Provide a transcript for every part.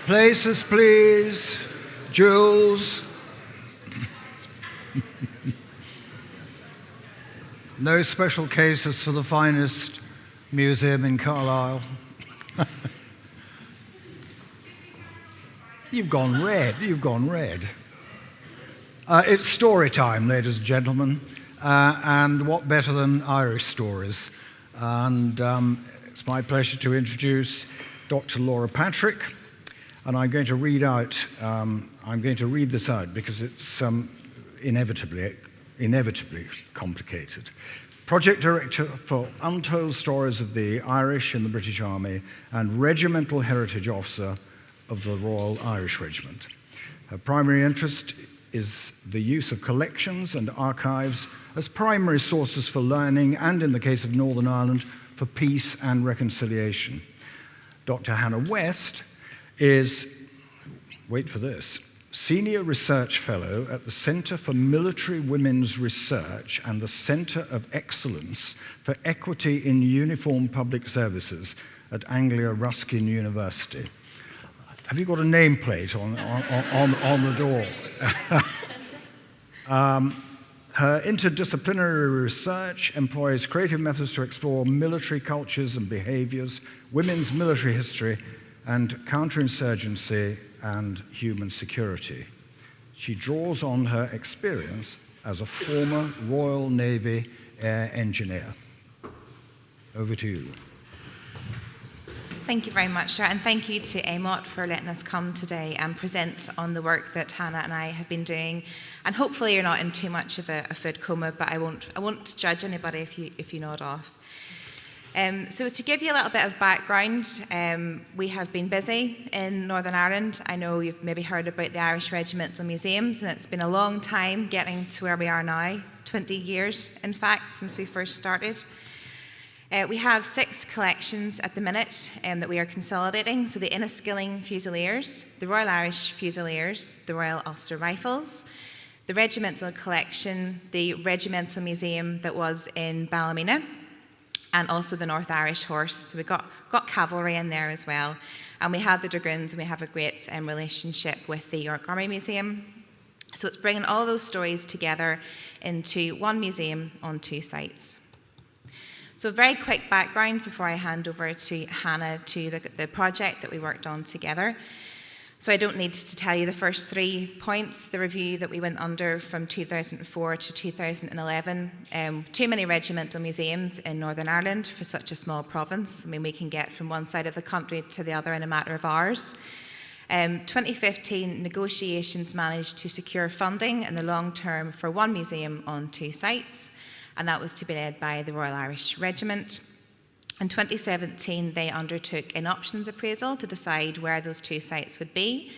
Places, please. Jules. No special cases for the finest museum in Carlisle. You've gone red. You've gone red. It's story time, ladies and gentlemen. And what better than Irish stories? And it's my pleasure to introduce Dr. Laura Patrick. And I'm going to read this out because it's inevitably complicated. Project Director for Untold Stories of the Irish in the British Army and Regimental Heritage Officer of the Royal Irish Regiment. Her primary interest is the use of collections and archives as primary sources for learning and, in the case of Northern Ireland, for peace and reconciliation. Dr. Hannah West is, wait for this, Senior Research Fellow at the Centre for Military Women's Research and the Centre of Excellence for Equity in Uniformed Public Services at Anglia Ruskin University. Have you got a nameplate on the door? Her interdisciplinary research employs creative methods to explore military cultures and behaviours, women's military history, and counterinsurgency and human security. She draws on her experience as a former Royal Navy air engineer. Over to you. Thank you very much, Sarah, and thank you to AMOT for letting us come today and present on the work that Hannah and I have been doing. And hopefully you're not in too much of a food coma, but I won't judge anybody if you nod off. So to give you a little bit of background, we have been busy in Northern Ireland. I know you've maybe heard about the Irish Regimental Museums, and it's been a long time getting to where we are now, 20 years, in fact, since we first started. We have 6 collections at the minute that we are consolidating. So the Enniskilling Fusiliers, the Royal Irish Fusiliers, the Royal Ulster Rifles, the Regimental Collection, the Regimental Museum that was in Ballymena, and also the North Irish Horse. So we've got cavalry in there as well. And we have the Dragoons, and we have a great relationship with the York Army Museum. So it's bringing all those stories together into one museum on 2 sites. So a very quick background before I hand over to Hannah to look at the project that we worked on together. So I don't need to tell you the first 3 points, the review that we went under from 2004 to 2011. Too many regimental museums in Northern Ireland for such a small province. I mean, we can get from one side of the country to the other in a matter of hours. 2015, negotiations managed to secure funding in the long term for 1 museum on 2 sites, and that was to be led by the Royal Irish Regiment. In 2017, they undertook an options appraisal to decide where those 2 sites would be.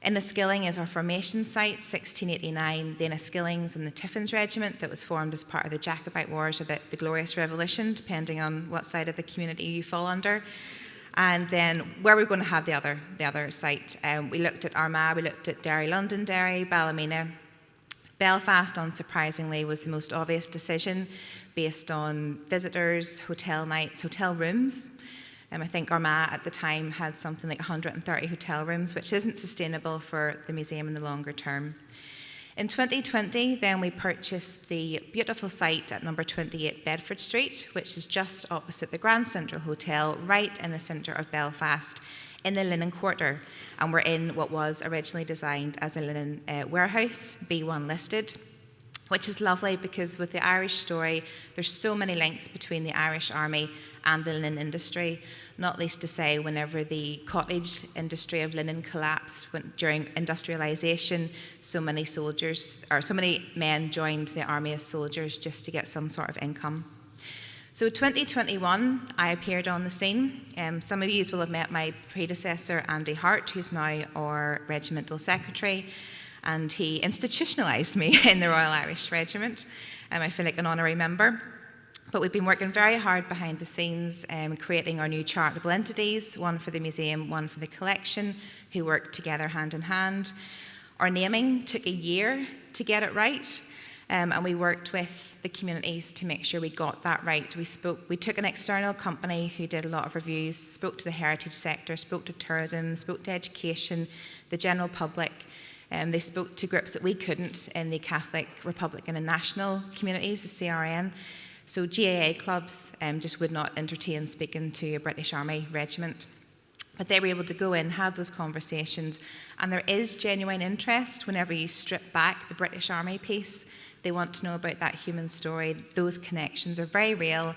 Enniskilling is our formation site, 1689, the Enniskillings and the Tiffins Regiment that was formed as part of the Jacobite Wars or the Glorious Revolution, depending on what side of the community you fall under. And then where we're going to have the other site. We looked at Armagh, we looked at Derry, Londonderry, Ballymena. Belfast, unsurprisingly, was the most obvious decision based on visitors, hotel nights, hotel rooms. I think Armagh at the time had something like 130 hotel rooms, which isn't sustainable for the museum in the longer term. In 2020, then we purchased the beautiful site at number 28 Bedford Street, which is just opposite the Grand Central Hotel, right in the centre of Belfast, in the linen quarter, and we're in what was originally designed as a linen warehouse, B1 listed, which is lovely because with the Irish story, there's so many links between the Irish Army and the linen industry, not least to say whenever the cottage industry of linen collapsed during industrialisation, so many men joined the army as soldiers just to get some sort of income. So 2021, I appeared on the scene. Some of you will have met my predecessor, Andy Hart, who's now our regimental secretary, and he institutionalised me in the Royal Irish Regiment. I feel like an honorary member. But we've been working very hard behind the scenes, creating our new charitable entities, one for the museum, one for the collection, who work together hand in hand. Our naming took a year to get it right. and we worked with the communities to make sure we got that right. We took an external company who did a lot of reviews, spoke to the heritage sector, spoke to tourism, spoke to education, the general public. They spoke to groups that we couldn't in the Catholic, Republican and National communities, the CRN. So GAA clubs just would not entertain speaking to a British Army regiment. But they were able to go in, have those conversations, and there is genuine interest whenever you strip back the British Army piece. They want to know about that human story. Those connections are very real.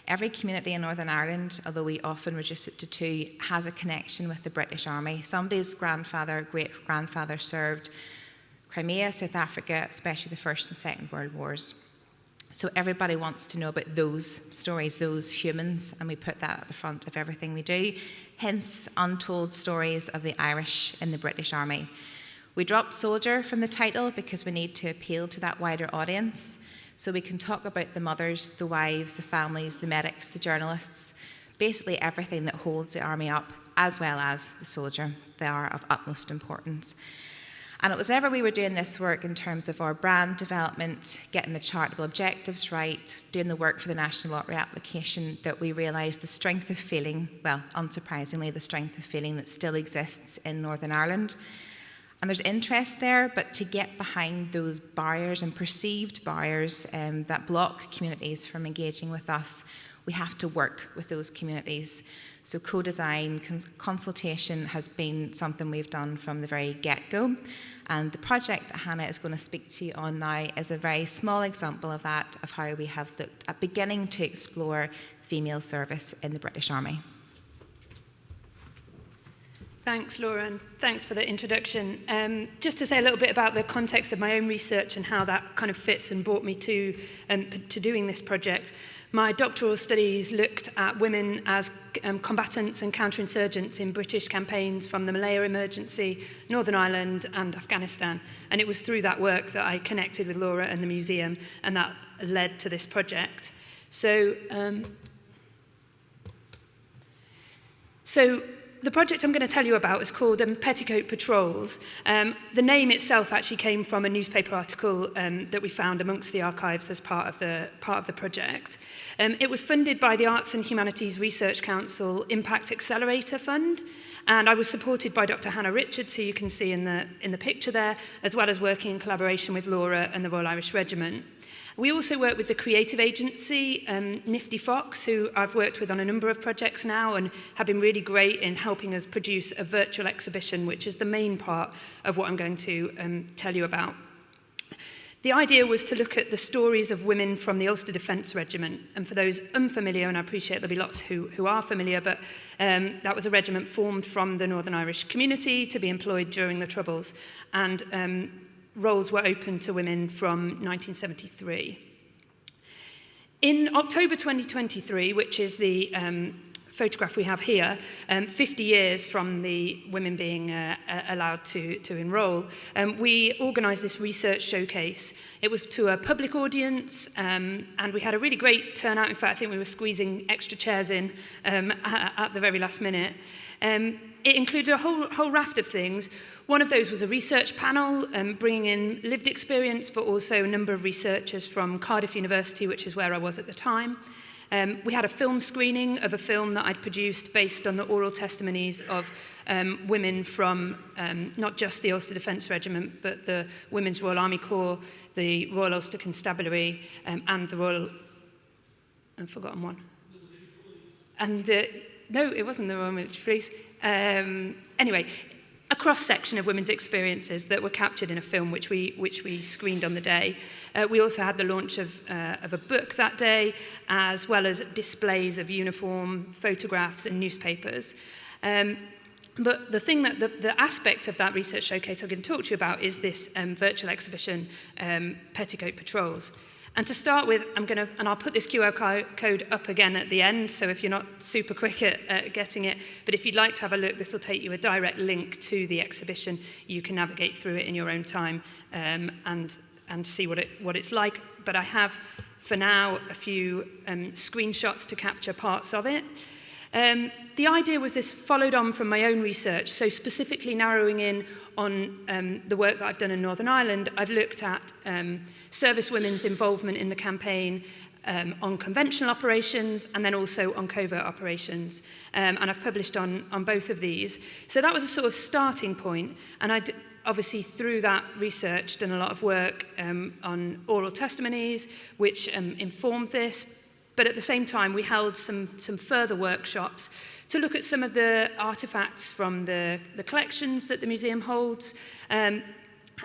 Every community in Northern Ireland, although we often reduce it to two, has a connection with the British Army. Somebody's grandfather, great-grandfather served Crimea, South Africa, especially the First and Second World Wars. So everybody wants to know about those stories, those humans, and we put that at the front of everything we do. Hence, untold stories of the Irish in the British Army. We dropped soldier from the title because we need to appeal to that wider audience. So we can talk about the mothers, the wives, the families, the medics, the journalists, basically everything that holds the army up, as well as the soldier. They are of utmost importance. And it was ever we were doing this work in terms of our brand development, getting the charitable objectives right, doing the work for the National Lottery application, that we realised the strength of feeling, well, unsurprisingly, the strength of feeling that still exists in Northern Ireland. And there's interest there, but to get behind those barriers and perceived barriers that block communities from engaging with us, we have to work with those communities. So co-design, consultation has been something we've done from the very get-go. And the project that Hannah is going to speak to you on now is a very small example of that, of how we have looked at beginning to explore female service in the British Army. Thanks, Laura, and thanks for the introduction. Just to say a little bit about the context of my own research and how that kind of fits and brought me to doing this project. My doctoral studies looked at women as combatants and counterinsurgents in British campaigns from the Malaya Emergency, Northern Ireland and Afghanistan. And it was through that work that I connected with Laura and the museum, and that led to this project. So the project I'm going to tell you about is called Petticoat Patrols. The name itself actually came from a newspaper article that we found amongst the archives as part of the project. It was funded by the Arts and Humanities Research Council Impact Accelerator Fund, and I was supported by Dr. Hannah Richards, who you can see in the picture there, as well as working in collaboration with Laura and the Royal Irish Regiment. We also work with the creative agency, Nifty Fox, who I've worked with on a number of projects now and have been really great in helping us produce a virtual exhibition, which is the main part of what I'm going to tell you about. The idea was to look at the stories of women from the Ulster Defence Regiment. And for those unfamiliar, and I appreciate there'll be lots who are familiar, but that was a regiment formed from the Northern Irish community to be employed during the Troubles. And roles were open to women from 1973. In October 2023, which is the photograph we have here, 50 years from the women being allowed to enrol, we organised this research showcase. It was to a public audience, and we had a really great turnout. In fact, I think we were squeezing extra chairs in at the very last minute. It included a whole raft of things. One of those was a research panel, bringing in lived experience, but also a number of researchers from Cardiff University, which is where I was at the time. We had a film screening of a film that I'd produced based on the oral testimonies of women from not just the Ulster Defence Regiment, but the Women's Royal Army Corps, the Royal Ulster Constabulary, and the Royal... I've forgotten one. And no, it wasn't the Royal Military Police. Anyway, a cross-section of women's experiences that were captured in a film which we screened on the day. We also had the launch of a book that day, as well as displays of uniform, photographs and newspapers. But the thing that the aspect of that research showcase I'm going to talk to you about is this virtual exhibition, Petticoat Patrols. And to start with, I'll put this QR code up again at the end, so if you're not super quick at getting it, but if you'd like to have a look, this will take you a direct link to the exhibition. You can navigate through it in your own time and see what it's like. But I have, for now, a few screenshots to capture parts of it. The idea was this followed on from my own research, so specifically narrowing in on the work that I've done in Northern Ireland. I've looked at service women's involvement in the campaign, on conventional operations, and then also on covert operations. And I've published on both of these. So that was a sort of starting point, and I'd obviously through that research done a lot of work on oral testimonies, which informed this. But at the same time, we held some further workshops to look at some of the artifacts from the collections that the museum holds.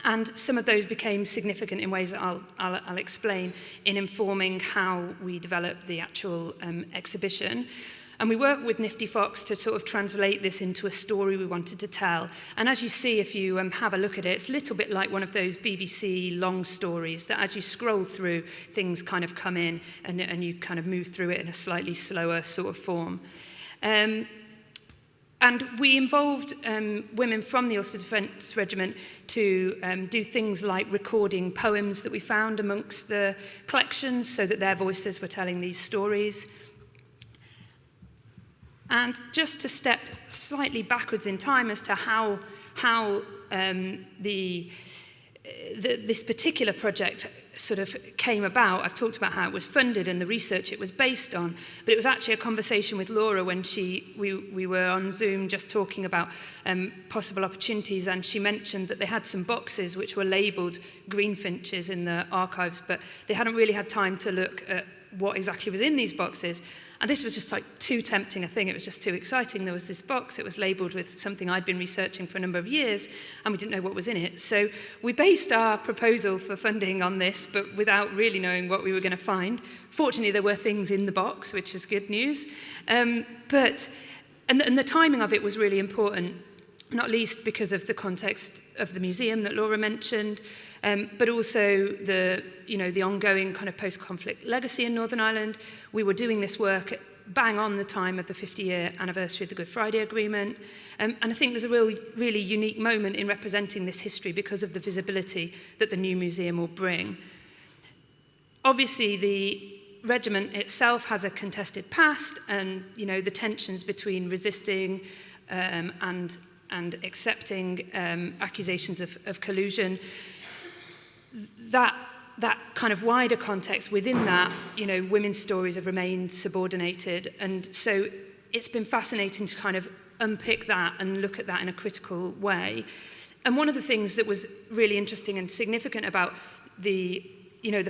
And some of those became significant in ways that I'll explain in informing how we developed the actual exhibition. And we worked with Nifty Fox to sort of translate this into a story we wanted to tell. And as you see, if you have a look at it, it's a little bit like one of those BBC long stories that as you scroll through, things kind of come in and you kind of move through it in a slightly slower sort of form. And we involved women from the Ulster Defence Regiment to do things like recording poems that we found amongst the collections so that their voices were telling these stories. And just to step slightly backwards in time as to how this particular project sort of came about. I've talked about how it was funded and the research it was based on, but it was actually a conversation with Laura when we were on Zoom just talking about possible opportunities, and she mentioned that they had some boxes which were labelled greenfinches in the archives, but they hadn't really had time to look at what exactly was in these boxes. And this was just like too tempting a thing. It was just too exciting. There was this box. It was labelled with something I'd been researching for a number of years, and we didn't know what was in it. So we based our proposal for funding on this, but without really knowing what we were going to find. Fortunately, there were things in the box, which is good news. But the timing of it was really important, not least because of the context of the museum that Laura mentioned, but also the ongoing kind of post-conflict legacy in Northern Ireland. We were doing this work at bang on the time of the 50-year anniversary of the Good Friday Agreement, and I think there's a really unique moment in representing this history because of the visibility that the new museum will bring. Obviously, the regiment itself has a contested past, and the tensions between resisting and accepting accusations of collusion. That kind of wider context within that, women's stories have remained subordinated, and so it's been fascinating to kind of unpick that and look at that in a critical way. And one of the things that was really interesting and significant about the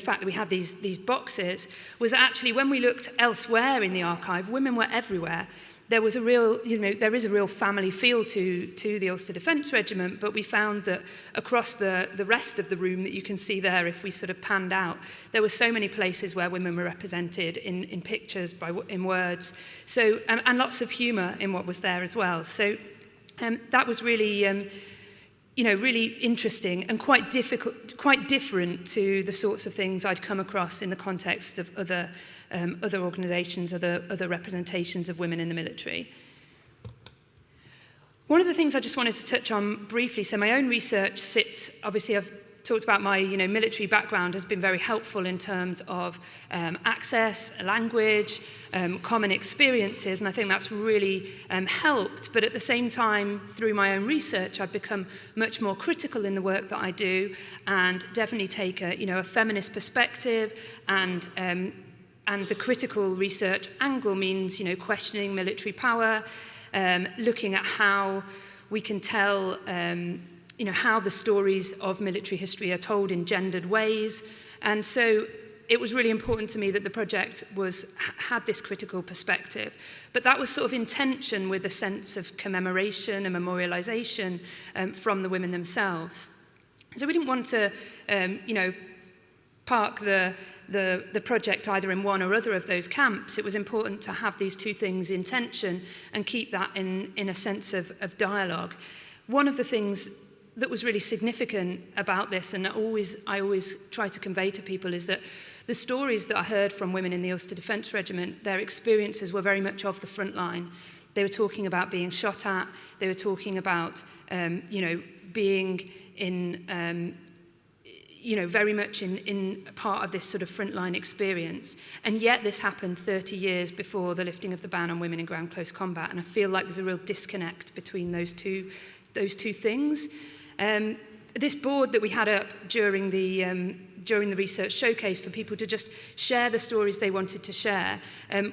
fact that we had these boxes was that actually when we looked elsewhere in the archive, women were everywhere. There was there is a real family feel to the Ulster Defence Regiment, but we found that across the rest of the room that you can see there, if we sort of panned out, there were so many places where women were represented in pictures, in words, so and lots of humour in what was there as well. So that was really really interesting and quite different to the sorts of things I'd come across in the context of other organisations, other representations of women in the military. One of the things I just wanted to touch on briefly, so my own research sits, obviously I've talked about my military background has been very helpful in terms of access, language, common experiences, and I think that's really helped. But at the same time, through my own research, I've become much more critical in the work that I do, and definitely take a feminist perspective, and the critical research angle means questioning military power, looking at how we can tell how the stories of military history are told in gendered ways. And so it was really important to me that the project had this critical perspective. But that was sort of in tension with a sense of commemoration and memorialization from the women themselves. So we didn't want to, park the project either in one or other of those camps. It was important to have these two things in tension and keep that in a sense of dialogue. One of the things that was really significant about this, and I always try to convey to people, is that the stories that I heard from women in the Ulster Defence Regiment, their experiences were very much of the front line. They were talking about being shot at. They were talking about, being in, very much in part of this sort of frontline experience. And yet this happened 30 years before the lifting of the ban on women in ground close combat. And I feel like there's a real disconnect between those two things. This board that we had up during the research showcase for people to just share the stories they wanted to share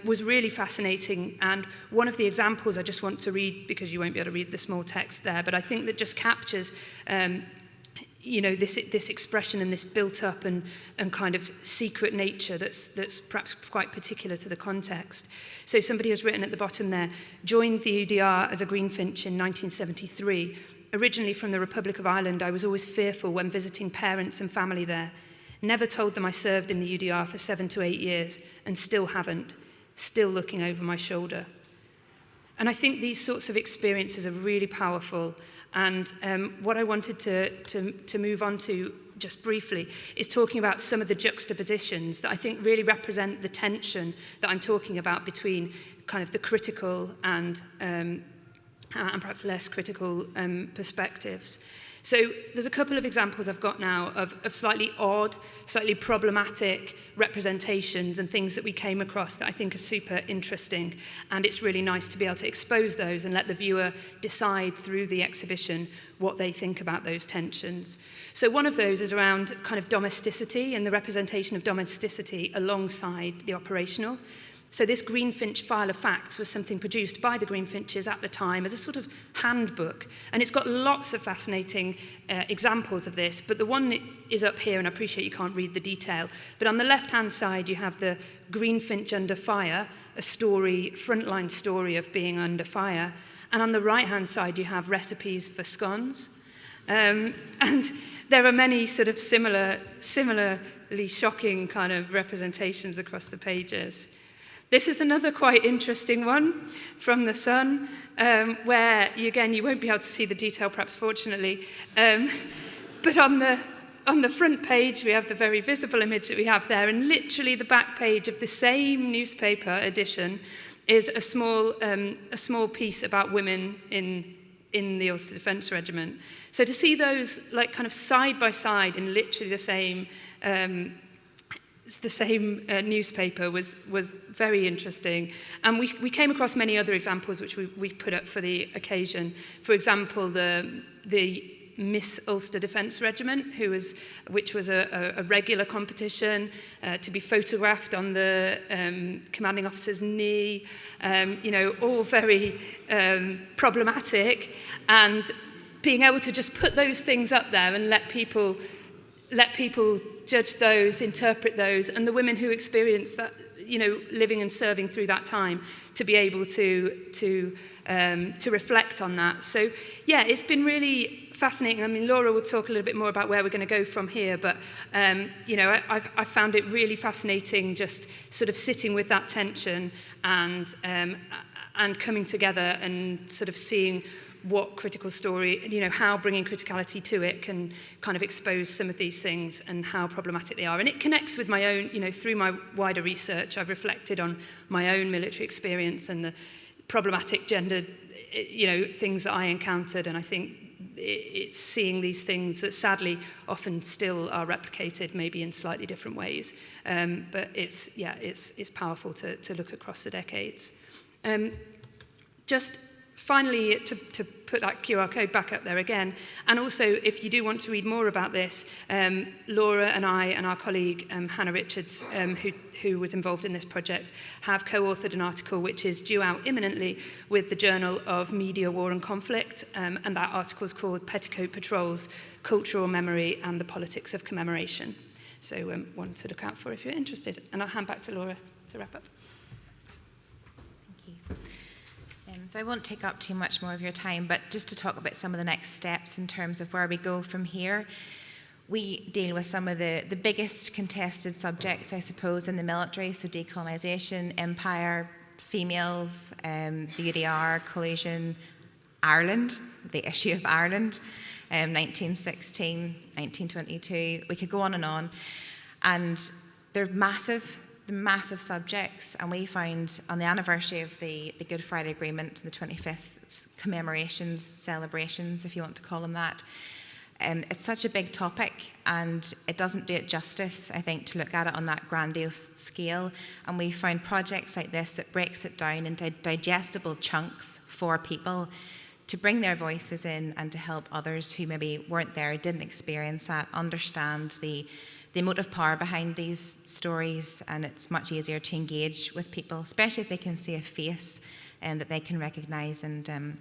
was really fascinating. And one of the examples I just want to read, because you won't be able to read the small text there, but I think that just captures this expression and this built up and kind of secret nature that's perhaps quite particular to the context. So somebody has written at the bottom there, joined the UDR as a greenfinch in 1973. Originally from the Republic of Ireland, I was always fearful when visiting parents and family there. Never told them I served in the UDR for 7 to 8 years and still haven't, still looking over my shoulder. And I think these sorts of experiences are really powerful. And what I wanted to move on to just briefly is talking about some of the juxtapositions that I think really represent the tension that I'm talking about between kind of the critical and perhaps less critical perspectives. So there's a couple of examples I've got now of slightly odd, slightly problematic representations and things that we came across that I think are super interesting. And it's really nice to be able to expose those and let the viewer decide through the exhibition what they think about those tensions. So one of those is around kind of domesticity and the representation of domesticity alongside the operational. So this Greenfinch File of Facts was something produced by the Greenfinches at the time as a sort of handbook. And it's got lots of fascinating examples of this, but the one that is up here, and I appreciate you can't read the detail, but on the left-hand side you have the Greenfinch Under Fire, a story, frontline story of being under fire. And on the right-hand side you have recipes for scones. And there are many sort of similarly shocking kind of representations across the pages. This is another quite interesting one from The Sun, where, again, you won't be able to see the detail, perhaps fortunately, but on the front page we have the very visible image that we have there, and literally the back page of the same newspaper edition is a small piece about women in the Ulster Defence Regiment. So to see those like kind of side by side in literally the same newspaper was very interesting. And we came across many other examples which we put up for the occasion. For example, the Miss Ulster Defence Regiment, which was a regular competition to be photographed on the commanding officer's knee, all very problematic, and being able to just put those things up there and let people judge those, interpret those, and the women who experienced that, living and serving through that time, to be able to reflect on that. So, yeah, it's been really fascinating. I mean, Laura will talk a little bit more about where we're going to go from here, but, I found it really fascinating just sort of sitting with that tension and coming together and sort of seeing what critical story, how bringing criticality to it can kind of expose some of these things and how problematic they are. And it connects with my own, through my wider research, I've reflected on my own military experience and the problematic gender, things that I encountered. And I think it's seeing these things that sadly often still are replicated, maybe in slightly different ways. But it's powerful to look across the decades. Just finally, to put that QR code back up there again, and also if you do want to read more about this, Laura and I and our colleague Hannah Richards, who was involved in this project, have co-authored an article which is due out imminently with the Journal of Media, War and Conflict, and that article is called Petticoat Patrols, Cultural Memory and the Politics of Commemoration. So one to look out for if you're interested. And I'll hand back to Laura to wrap up. Thank you. So I won't take up too much more of your time, but just to talk about some of the next steps in terms of where we go from here. We deal with some of the biggest contested subjects, I suppose, in the military, so decolonisation, empire, females, the UDR, collusion, Ireland, the issue of Ireland, 1916, 1922. We could go on. And they're massive subjects, and we found on the anniversary of the Good Friday Agreement, the 25th commemorations, celebrations, if you want to call them that, It's such a big topic, and it doesn't do it justice, I think, to look at it on that grandiose scale. And we found projects like this that breaks it down into digestible chunks for people to bring their voices in and to help others who maybe weren't there, didn't experience that, understand the emotive power behind these stories. And it's much easier to engage with people, especially if they can see a face that they can recognise and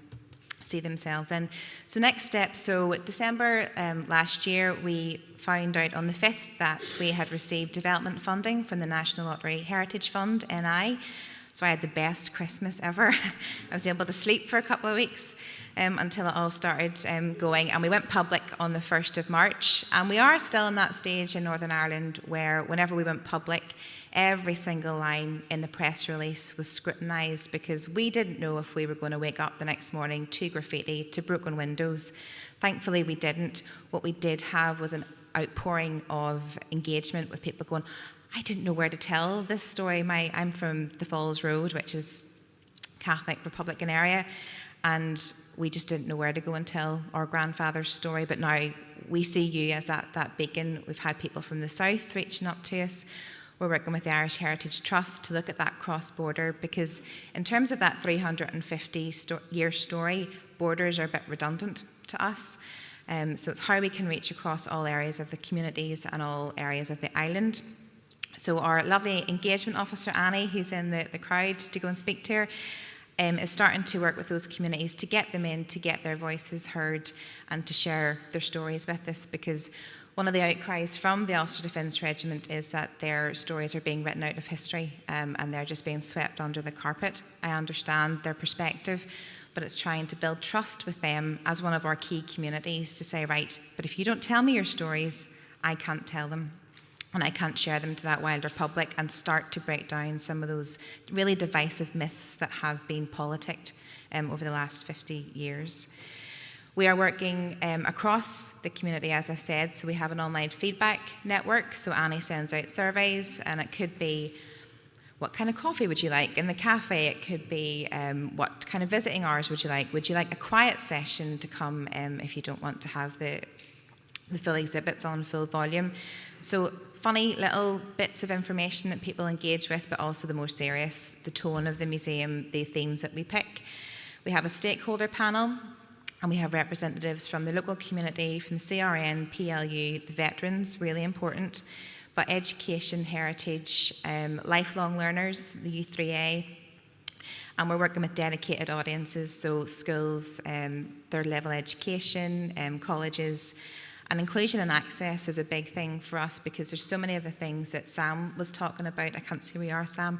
see themselves in. So next step, so December last year, we found out on the 5th that we had received development funding from the National Lottery Heritage Fund, NI. So I had the best Christmas ever. I was able to sleep for a couple of weeks until it all started going. And we went public on the 1st of March. And we are still in that stage in Northern Ireland where whenever we went public, every single line in the press release was scrutinised, because we didn't know if we were going to wake up the next morning to graffiti, to broken windows. Thankfully, we didn't. What we did have was an outpouring of engagement with people going, I didn't know where to tell this story. I'm from the Falls Road, which is Catholic Republican area, and we just didn't know where to go and tell our grandfather's story. But now we see you as that beacon. We've had people from the south reaching up to us. We're working with the Irish Heritage Trust to look at that cross-border, because in terms of that 350-year story, borders are a bit redundant to us. So it's how we can reach across all areas of the communities and all areas of the island. So our lovely engagement officer, Annie, who's in the crowd to go and speak to her, is starting to work with those communities to get them in, to get their voices heard and to share their stories with us, because one of the outcries from the Ulster Defence Regiment is that their stories are being written out of history and they're just being swept under the carpet. I understand their perspective, but it's trying to build trust with them as one of our key communities to say, right, but if you don't tell me your stories, I can't tell them. And I can't share them to that wider public, and start to break down some of those really divisive myths that have been politicked over the last 50 years. We are working across the community, as I said, so we have an online feedback network. So Annie sends out surveys, and it could be, what kind of coffee would you like in the cafe? It could be, what kind of visiting hours would you like? Would you like a quiet session to come if you don't want to have the full exhibits on full volume? So funny little bits of information that people engage with, but also the more serious, the tone of the museum, the themes that we pick. We have a stakeholder panel, and we have representatives from the local community, from the CRN, PLU, the veterans, really important, but education, heritage, lifelong learners, the U3A, and we're working with dedicated audiences, so schools, third level education, colleges. And inclusion and access is a big thing for us, because there's so many of the things that Sam was talking about. I can't see where you are, Sam.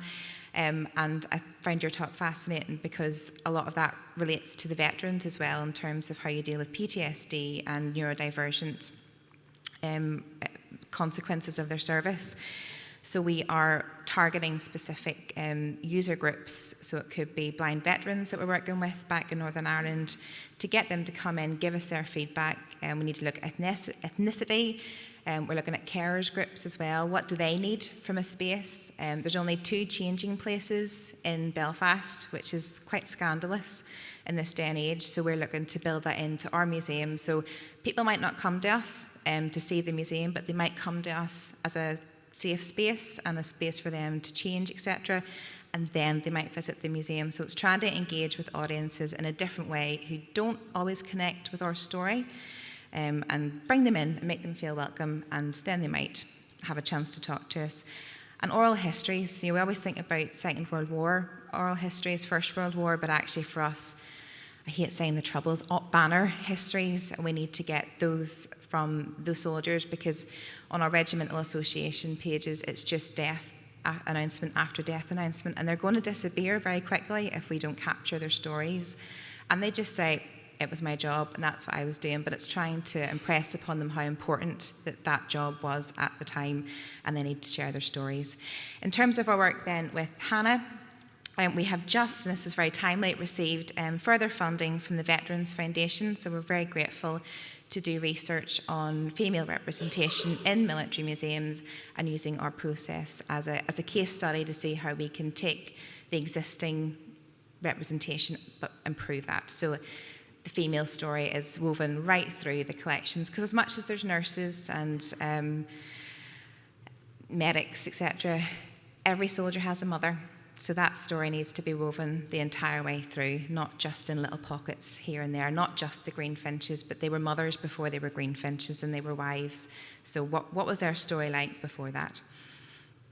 And I find your talk fascinating, because a lot of that relates to the veterans as well, in terms of how you deal with PTSD and neurodivergent consequences of their service. So we are targeting specific user groups. So it could be blind veterans that we're working with back in Northern Ireland, to get them to come in, give us their feedback. And we need to look at ethnicity. We're looking at carers groups as well. What do they need from a space? There's only 2 changing places in Belfast, which is quite scandalous in this day and age. So we're looking to build that into our museum. So people might not come to us to see the museum, but they might come to us as a safe space and a space for them to change, etc. And then they might visit the museum. So it's trying to engage with audiences in a different way who don't always connect with our story, and bring them in and make them feel welcome, and then they might have a chance to talk to us. And oral histories, we always think about Second World War oral histories, First World War, but actually for us, I hate saying the Troubles, banner histories, and we need to get those from those soldiers, because on our regimental association pages, it's just death announcement after death announcement, and they're going to disappear very quickly if we don't capture their stories. And they just say, it was my job and that's what I was doing, but it's trying to impress upon them how important that job was at the time, and they need to share their stories. In terms of our work then with Hannah, we have just, and this is very timely, received further funding from the Veterans Foundation, so we're very grateful to do research on female representation in military museums, and using our process as a case study to see how we can take the existing representation but improve that. So the female story is woven right through the collections, because as much as there's nurses and medics, etc., every soldier has a mother. So that story needs to be woven the entire way through, not just in little pockets here and there, not just the greenfinches, but they were mothers before they were greenfinches, and they were wives. So what was their story like before that?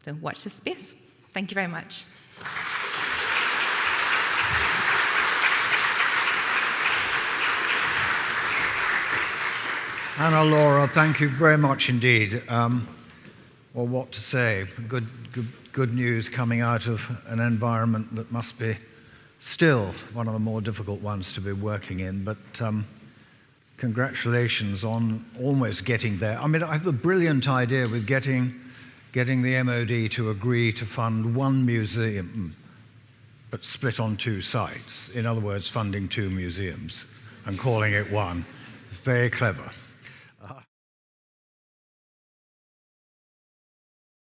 So watch this space. Thank you very much. Anna, Laura, thank you very much indeed. Well, what to say? Good news coming out of an environment that must be still one of the more difficult ones to be working in, but congratulations on almost getting there. I mean, I have a brilliant idea with getting the MOD to agree to fund one museum, but split on two sites. In other words, funding two museums and calling it one. Very clever.